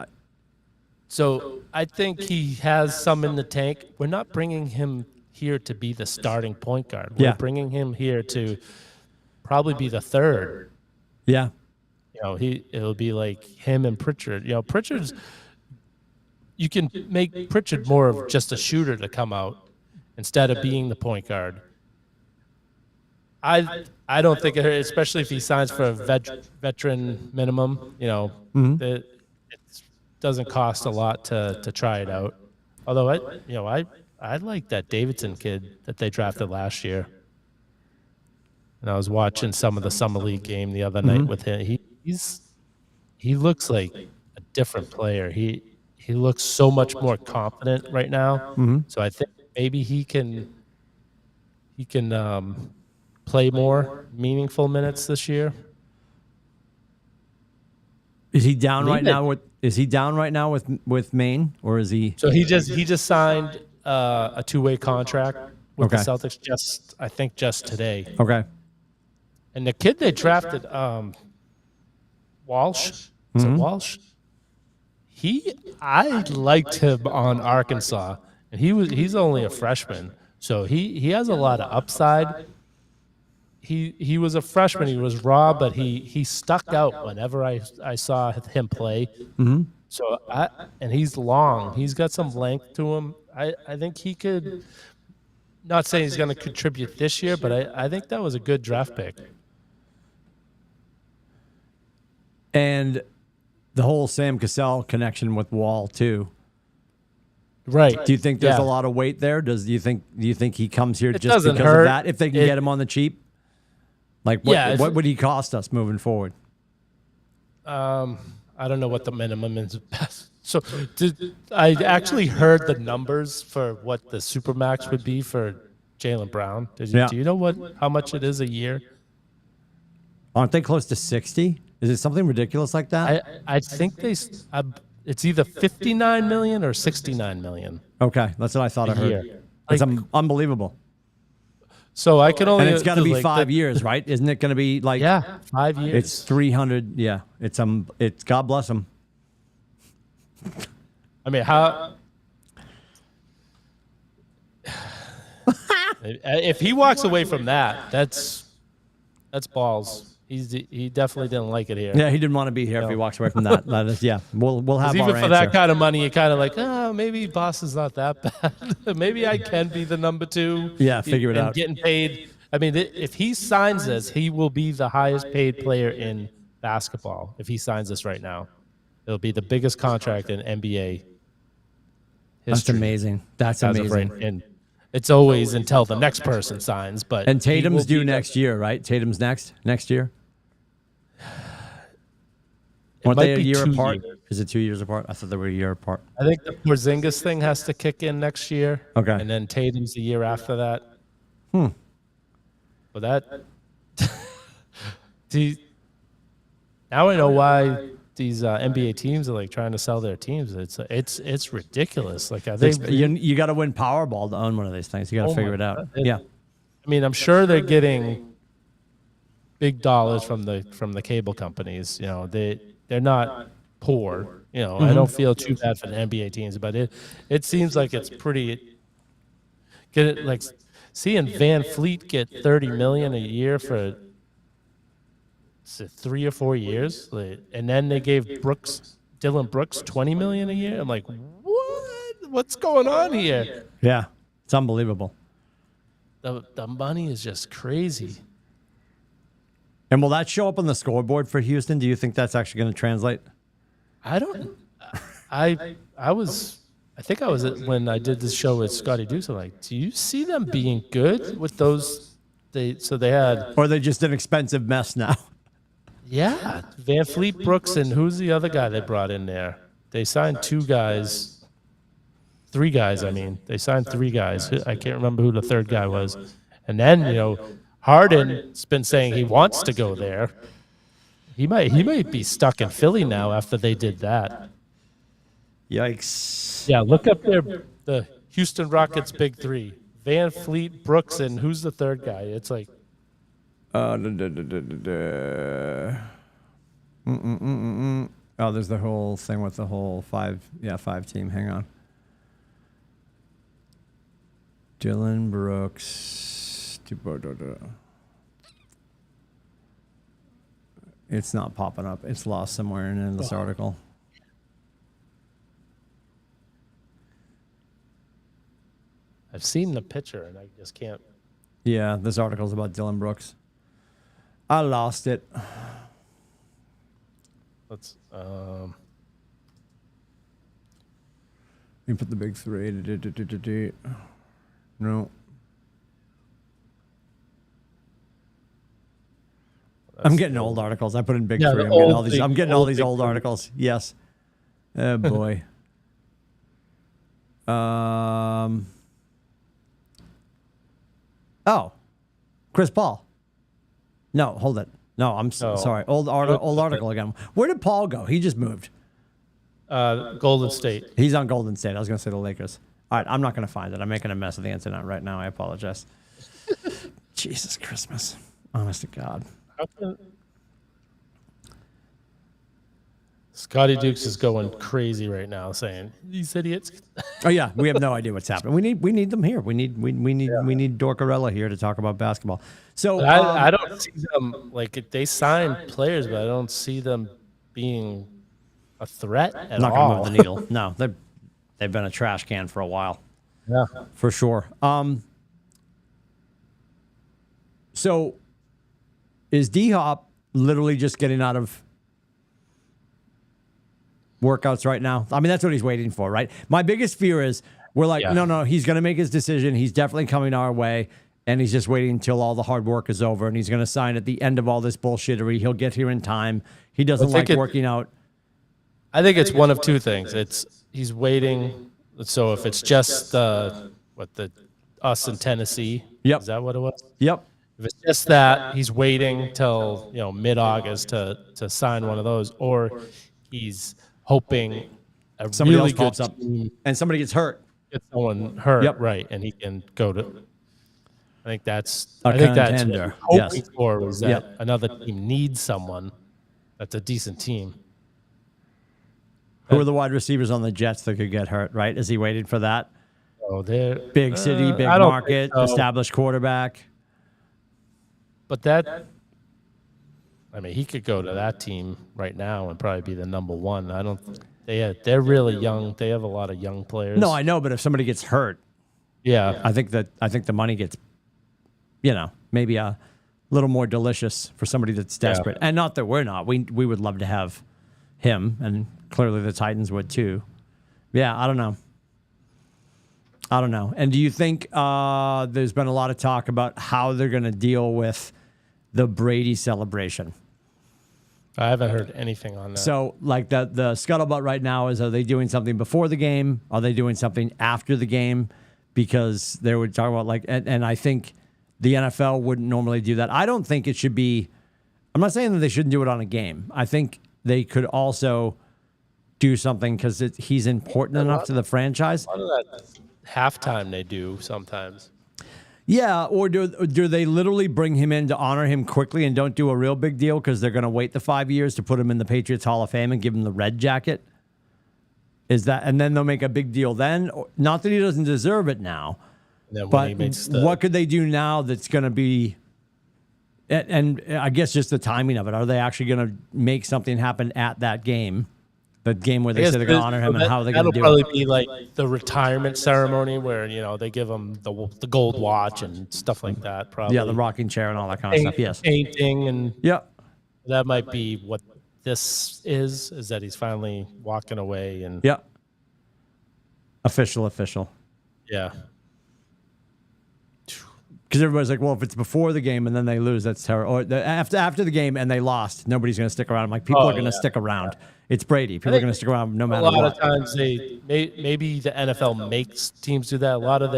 so I think he has some in the tank. We're not bringing him here to be the starting point guard. We're bringing him here to probably be the third. Yeah. It'll be like him and Pritchard. You can make Pritchard more of just a shooter to come out instead of being the point guard. I don't think, especially if he signs for a veteran minimum, it doesn't cost a lot to try it out. Although I like that Davidson kid that they drafted last year. And I was watching some of the summer league game the other night with him. He looks like a different player. He looks so much more confident right now. So I think maybe he can play more meaningful minutes this year. Is he down right now with Maine, or is he? So he just signed a two-way contract with the Celtics I think just today. Okay. And the kid they drafted, Walsh. Is it Walsh? I liked him on Arkansas, and he's only a freshman, so he has a lot of upside. He was a freshman. He was raw, but he stuck out whenever I saw him play. So and he's long. He's got some length to him. I think he could. Not saying he's going to contribute this year, but I think that was a good draft pick. And the whole Sam Cassell connection with Wall too. Right. Do you think there's Yeah. a lot of weight there? Do you think he comes here just doesn't because hurt. of that? If they can get him on the cheap, like what would he cost us moving forward? I don't know what the minimum is. So I actually heard the numbers for what the supermax would be for Jaylen Brown. Do you know how much it is a year? Aren't they close to 60? Is it something ridiculous like that? I think it's either 59 million or 69 million. Okay, that's what I thought I heard. year. It's Like- unbelievable. So I can only And it's got to be like 5 years, right? Isn't it going to be like? Yeah, 5 years. It's 300. Yeah, it's God bless him. I mean, how? If he walks away from that, that's balls. He definitely didn't like it here. Yeah, he didn't want to be here if he walks away from that. That is, yeah, we'll have 'Cause our even for answer. that kind of money, you're kind of like, oh, maybe Boston's not that bad. Maybe I can be the number 2. Yeah, figure it and out. Getting paid. I mean, if he signs this, he will be the highest paid player in basketball. If he signs this right now, it'll be the biggest contract in NBA history. That's amazing. That's as of amazing. right, and it's always until the next person signs. But And Tatum's he will due be next year, right? Tatum's next year. It Aren't might they a be year 2 apart? years. Is it 2 years apart? I thought they were a year apart. I think the Porzingis thing has to kick in next year. Okay. And then Tatum's the year after that. But that. Now I know why these NBA teams are like trying to sell their teams. It's ridiculous. Like I think You got to win Powerball to own one of these things. You got to Oh figure my it out. God. Yeah. I mean, I'm sure they're getting big dollars from the cable companies. You know, they're not poor. You know, I don't feel too bad for the NBA teams, but it seems like it's pretty. Get it like seeing Van Fleet get $30 million a year for 3 or 4 years, and then they gave Dylan Brooks $20 million a year. I'm like, what? What's going on here? Yeah. It's unbelievable. The money is just crazy. And will that show up on the scoreboard for Houston? Do you think that's actually going to translate? I don't. I think I was at when I did this show with Scotty Dukes. I'm like, do you see them being good with those? They had Or are they just an expensive mess now? Van Fleet, Brooks, and who's the other guy they brought in there? They signed 3 guys. I mean, they signed 3 guys. I can't remember who the third guy was. And then Harden's been saying he wants to go there. He might be stuck in Philly now after they did that. Yikes. Yeah, look up the Houston Rockets big 3. Van Fleet, Brooks, and who's the third guy? It's like Oh, there's the whole thing with the whole 5 team. Hang on. Dylan Brooks. It's not popping up. It's lost somewhere in this article. I've seen the picture and I just can't. Yeah, this article's about Dylan Brooks. I lost it. Let's You put the big 3. No. I'm getting old articles. I put in big 3. I'm getting all these old articles. Yes. Oh boy. Oh, Chris Paul. No, hold it. No, I'm sorry. Old article again. Where did Paul go? He just moved. Golden State. He's on Golden State. I was going to say the Lakers. All right, I'm not going to find it. I'm making a mess of the internet right now. I apologize. Jesus Christmas. Honest to God. Scotty Dukes is going crazy right now, saying these idiots. Oh yeah, we have no idea what's happening. We need them here. We need Dorcarella here to talk about basketball. So I don't see them like they sign players, but I don't see them being a threat at not all. going to move the needle. No, they've been a trash can for a while. Yeah, for sure. So is D-Hop literally just getting out of workouts right now? I mean, that's what he's waiting for, right? My biggest fear is We're like, Yeah. no, he's going to make his decision. He's definitely coming our way. And he's just waiting until all the hard work is over. And he's going to sign at the end of all this bullshittery. He'll get here in time. He doesn't like working out. I think it's one of two things. He's waiting. So if it's just us in Tennessee, Yep. Is that what it was? Yep. If it's just that, he's waiting till mid-August to sign one of those, or he's hoping Somebody really else pops up and somebody gets hurt. Get someone hurt, Yep. right, and he can go to. I think that's A what he's contender, hoping yes. for, is that Yep. another team needs someone that's a decent team. Who are the wide receivers on the Jets that could get hurt, right? Is he waiting for that? Oh, they're Big city, big I don't market, think so. established quarterback. But that, I mean, he could go to that team right now and probably be the number one. I don't. They're really young. They have a lot of young players. No, I know, but if somebody gets hurt, Yeah, I think the money gets, maybe a little more delicious for somebody that's desperate. And not that we're not. We would love to have him, and clearly the Titans would too. Yeah, I don't know. And do you think there's been a lot of talk about how they're going to deal with the Brady celebration? I haven't heard anything on that. So, like the scuttlebutt right now is, are they doing something before the game? Are they doing something after the game? Because they were talking about and I think the NFL wouldn't normally do that. I don't think it should be. I'm not saying that they shouldn't do it on a game. I think they could also do something because he's important enough to the franchise. A lot of that halftime they do sometimes. Yeah, or do they literally bring him in to honor him quickly and don't do a real big deal because they're going to wait the 5 years to put him in the Patriots Hall of Fame and give him the red jacket? Is that, and then they'll make a big deal then? Not that he doesn't deserve it now, but what could they do now that's going to be, and I guess just the timing of it. Are they actually going to make something happen at that game? The game where they say they're going to honor him, and how are they going to do it? That'll probably be like the retirement ceremony where, they give him the gold watch and stuff like that. Probably. Yeah, the rocking chair and all that kind of stuff. Yes. Painting, and that might be what this is that he's finally walking away. And official. Yeah. Because everybody's like, well, if it's before the game and then they lose, that's terrible. Or after the game and they lost, nobody's going to stick around. I'm like, people are going to stick around. It's Brady. People are going to stick around no matter what. A lot of times maybe the NFL makes teams do that. A lot of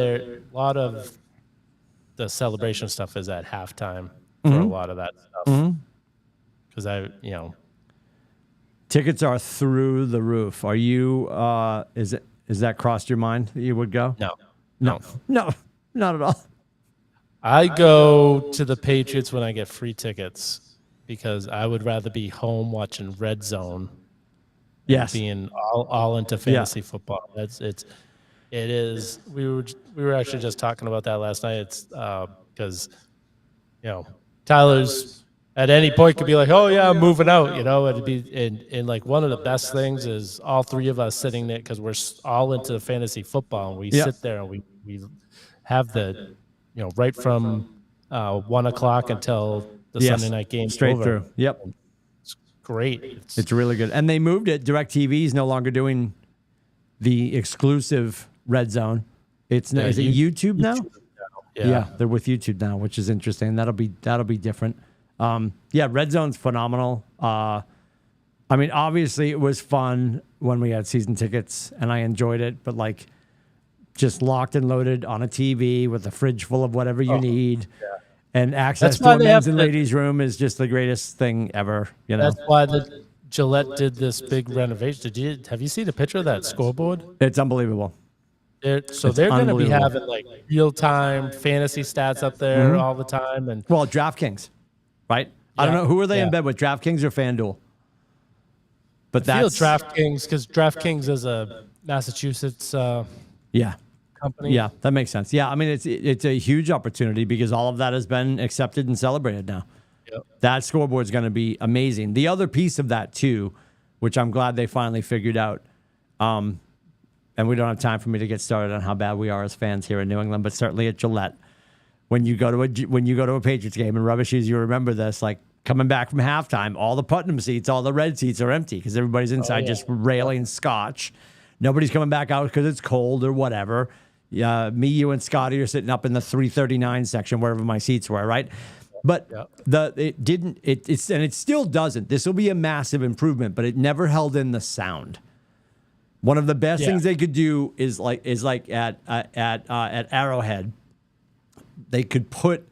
the celebration stuff is at halftime for a lot of that stuff. Because tickets are through the roof. Are you? Is that crossed your mind that you would go? No, not at all. I go to the Patriots when I get free tickets because I would rather be home watching Red Zone. Yes, being all into fantasy football. It is. We were actually just talking about that last night. It's because Tyler's at any point could be like, oh yeah, I'm moving out. It'd be and like one of the best things is all three of us sitting there because we're all into fantasy football and we sit there and we have the right from 1 o'clock until the Sunday night game straight over. Through. Yep. Great. It's really good. And they moved it. DirecTV is no longer doing the exclusive Red Zone. Is it YouTube now? Yeah, they're with YouTube now, which is interesting. That'll be different. Red Zone's phenomenal. Obviously it was fun when we had season tickets and I enjoyed it, but just locked and loaded on a TV with a fridge full of whatever you need. Yeah. And access to a men's and ladies' room is just the greatest thing ever. That's why the Gillette did this big renovation. Have you seen a picture of that scoreboard? It's unbelievable. They're going to be having real time fantasy stats up there all the time. And DraftKings, right? I don't know who are they in bed with, DraftKings or FanDuel. But that's DraftKings because DraftKings is a Massachusetts. Company. Yeah, that makes sense. Yeah, it's a huge opportunity because all of that has been accepted and celebrated now. Yep. That scoreboard is going to be amazing. The other piece of that too, which I'm glad they finally figured out, and we don't have time for me to get started on how bad we are as fans here in New England, but certainly at Gillette, when you go to a Patriots game and Rubber Shoes, you remember this, coming back from halftime, all the Putnam seats, all the red seats are empty because everybody's inside just railing scotch. Nobody's coming back out because it's cold or whatever. Me, you, and Scotty are sitting up in the 339 section, wherever my seats were, right? But it still doesn't. This will be a massive improvement, but it never held in the sound. One of the best things they could do is like at Arrowhead, they could put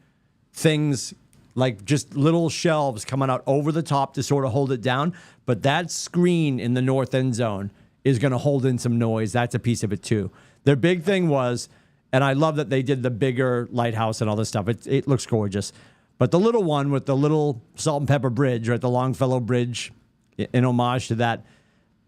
things like just little shelves coming out over the top to sort of hold it down. But that screen in the north end zone is going to hold in some noise. That's a piece of it too. Their big thing was, and I love that they did the bigger lighthouse and all this stuff. It looks gorgeous. But the little one with the little salt and pepper bridge, right, the Longfellow Bridge, in homage to that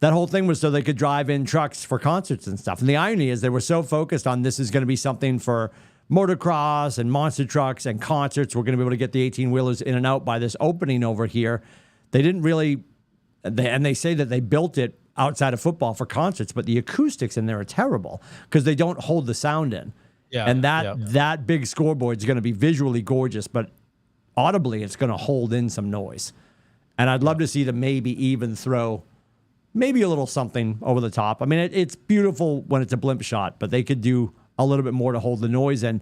whole thing was so they could drive in trucks for concerts and stuff. And the irony is they were so focused on this is going to be something for motocross and monster trucks and concerts. We're going to be able to get the 18-wheelers in and out by this opening over here. They didn't really, and they say that they built it outside of football for concerts, but the acoustics in there are terrible because they don't hold the sound in. Yeah, and that big scoreboard is going to be visually gorgeous, but audibly it's going to hold in some noise. And I'd love to see them maybe even throw maybe a little something over the top. I mean, it's beautiful when it's a blimp shot, but they could do a little bit more to hold the noise in.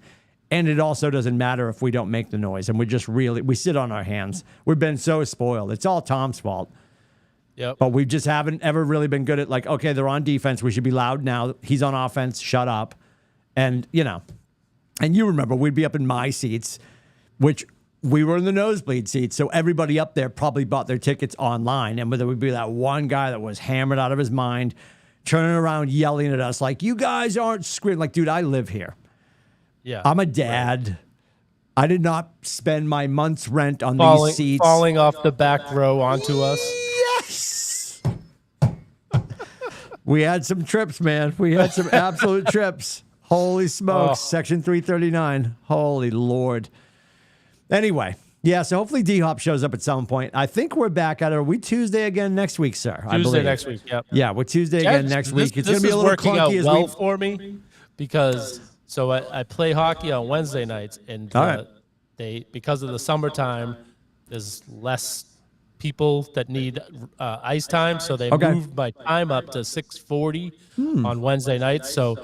And it also doesn't matter if we don't make the noise. And we sit on our hands. We've been so spoiled. It's all Tom's fault. Yep. But we just haven't ever really been good at like, okay, they're on defense. We should be loud now. He's on offense. Shut up. And, and you remember we'd be up in my seats, which we were in the nosebleed seats, so everybody up there probably bought their tickets online, and there would be that one guy that was hammered out of his mind, turning around yelling at us like, you guys aren't screaming. Like, dude, I live here. Yeah, I'm a dad. Right. I did not spend my month's rent on these seats. Falling off the back row onto us. Yes! We had some trips, man. We had some absolute trips. Holy smokes. Section 339. Holy Lord. Anyway, so hopefully D-Hop shows up at some point. I think we're back at it. Are we Tuesday again next week, sir? Tuesday next week, yep. Yeah, we're Tuesday again next week. It's going to be a little clunky as well for me because I play hockey on Wednesday nights, and because of the summertime, there's less people that need ice time, so they moved my time up to 6:40 on Wednesday nights. So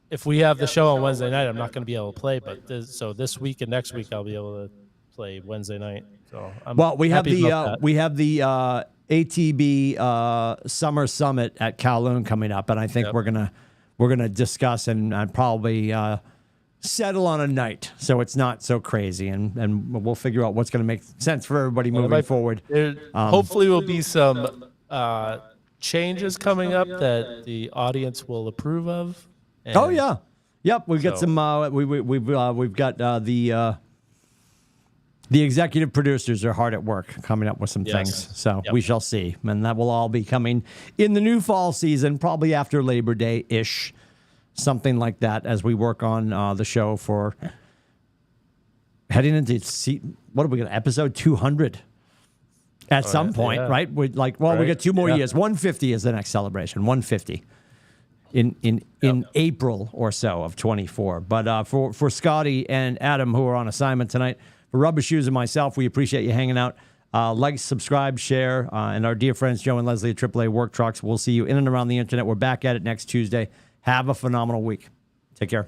if we have the show on Wednesday night, I'm not going to be able to play. But this week and next week, I'll be able to play Wednesday night. So we have the ATB Summer Summit at Kowloon coming up, and I think we're gonna discuss and probably settle on a night so it's not so crazy, and we'll figure out what's going to make sense for everybody moving forward. Hopefully, will be some changes coming up that the audience will approve of. We've got some. We've got the executive producers are hard at work coming up with some things. So we shall see, and that will all be coming in the new fall season, probably after Labor Day ish, something like that, as we work on the show for heading into what are we going to episode 200 at some point, right? We got 2 more years. 150 is the next celebration. 150. In April or so of 24. But for Scotty and Adam, who are on assignment tonight, for Rubber Shoes and myself, we appreciate you hanging out. Like, subscribe, share, and our dear friends Joe and Leslie at AAA Work Trucks. We'll see you in and around the internet. We're back at it next Tuesday. Have a phenomenal week. Take care.